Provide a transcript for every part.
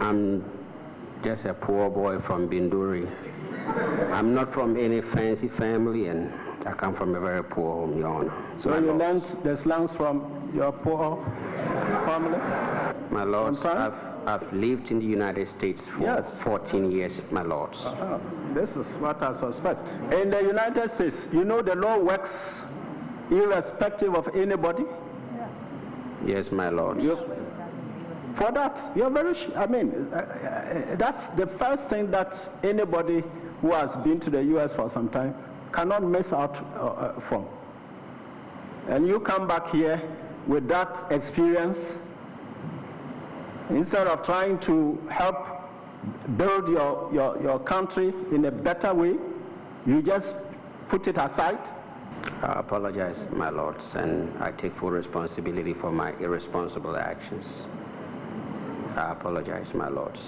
I'm just a poor boy from Binduri. I'm not from any fancy family, and I come from a very poor home, Your Honor. So you learned the slangs from your poor family? My lords, I've lived in the United States for 14 years, my lords. This is what I suspect. In the United States, you know the law works irrespective of anybody? Yes, my lord. For that, you're very, that's the first thing that anybody who has been to the U.S. for some time cannot miss out from. And you come back here with that experience, instead of trying to help build your country in a better way, you just put it aside. I apologize, my lords, and I take full responsibility for my irresponsible actions. I apologize, my lords.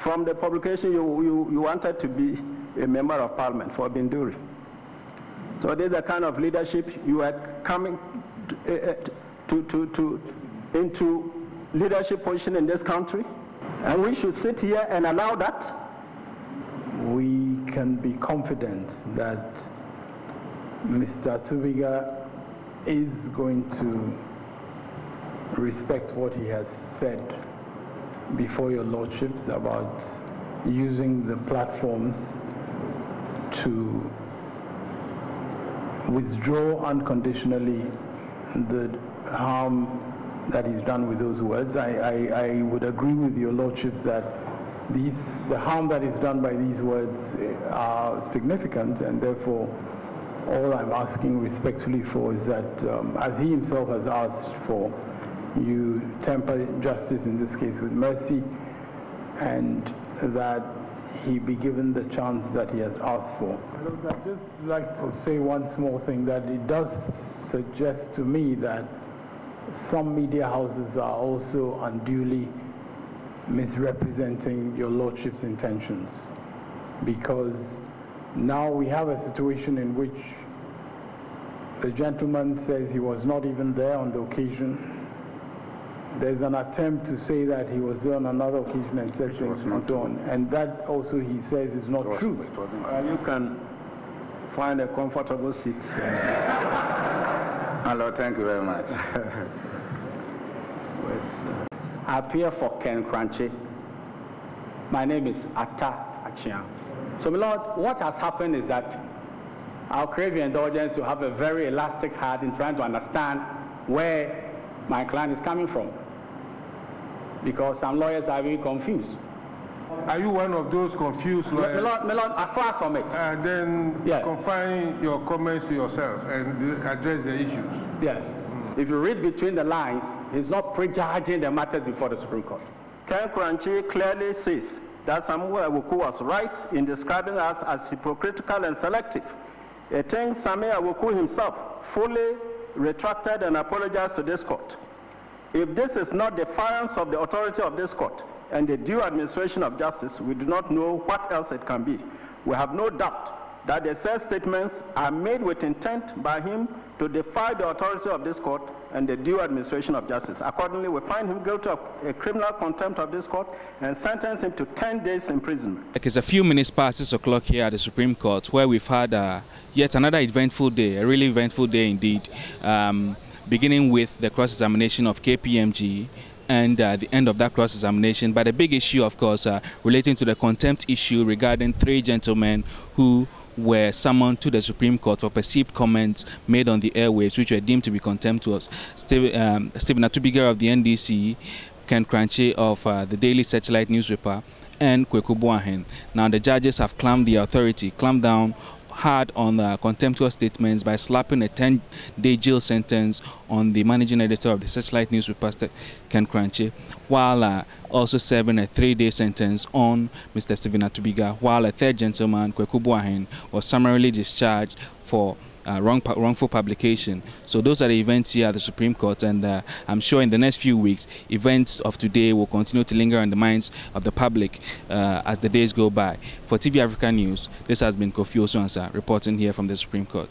From the publication, you wanted to be a member of parliament for Binduri. So this is the kind of leadership you are coming into leadership position in this country, and we should sit here and allow that? We can be confident that Mr. Atubiga is going to respect what he has said before your lordships about using the platforms to withdraw unconditionally the harm that is done with those words. I would agree with your lordships that the harm that is done by these words are significant, and therefore all I'm asking respectfully for is that, as he himself has asked for, you temper justice in this case with mercy, and that he be given the chance that he has asked for. I'd just like to say one small thing, that it does suggest to me that some media houses are also unduly misrepresenting your lordship's intentions, because now we have a situation in which the gentleman says he was not even there on the occasion. There's an attempt to say that he was there on another occasion and said things and so on. And that also, he says, is not true. You can find a comfortable seat. Hello, thank you very much. I appear for Kuranchie. My name is Atubiga. So, my lord, what has happened is that I'll crave your indulgence to have a very elastic heart in trying to understand where my client is coming from, because some lawyers are very confused. Are you one of those confused lawyers? My lord, far from it. Then confine your comments to yourself and address the issues. Yes. If you read between the lines, he's not prejudging the matters before the Supreme Court. Kuranchie clearly says that Samuel Awuku was right in describing us as hypocritical and selective. A thing Samuel Awuku himself fully retracted and apologized to this court. If this is not defiance of the authority of this court and the due administration of justice, we do not know what else it can be. We have no doubt that the said statements are made with intent by him to defy the authority of this court and the due administration of justice. Accordingly, we find him guilty of a criminal contempt of this court and sentence him to 10 days imprisonment. It's a few minutes past 6 o'clock here at the Supreme Court, where we've had yet another eventful day, a really eventful day indeed, beginning with the cross-examination of KPMG and the end of that cross-examination. But the big issue, of course, relating to the contempt issue regarding 3 gentlemen who were summoned to the Supreme Court for perceived comments made on the airwaves, which were deemed to be contemptuous. Stephen Atubiga of the NDC, Kuranchie of the Daily Searchlight newspaper, and Kweku Boahen. Now the judges have clamped down hard on contemptuous statements by slapping a 10-day jail sentence on the managing editor of the Searchlight newspaper, Kuranchie, while also serving a 3-day sentence on Mr. Stephen Atubiga, while a third gentleman, Kweku Boahen, was summarily discharged for wrongful publication. So those are the events here at the Supreme Court, and I'm sure in the next few weeks, events of today will continue to linger on the minds of the public as the days go by. For TV Africa News, this has been Owusu-Ansah reporting here from the Supreme Court.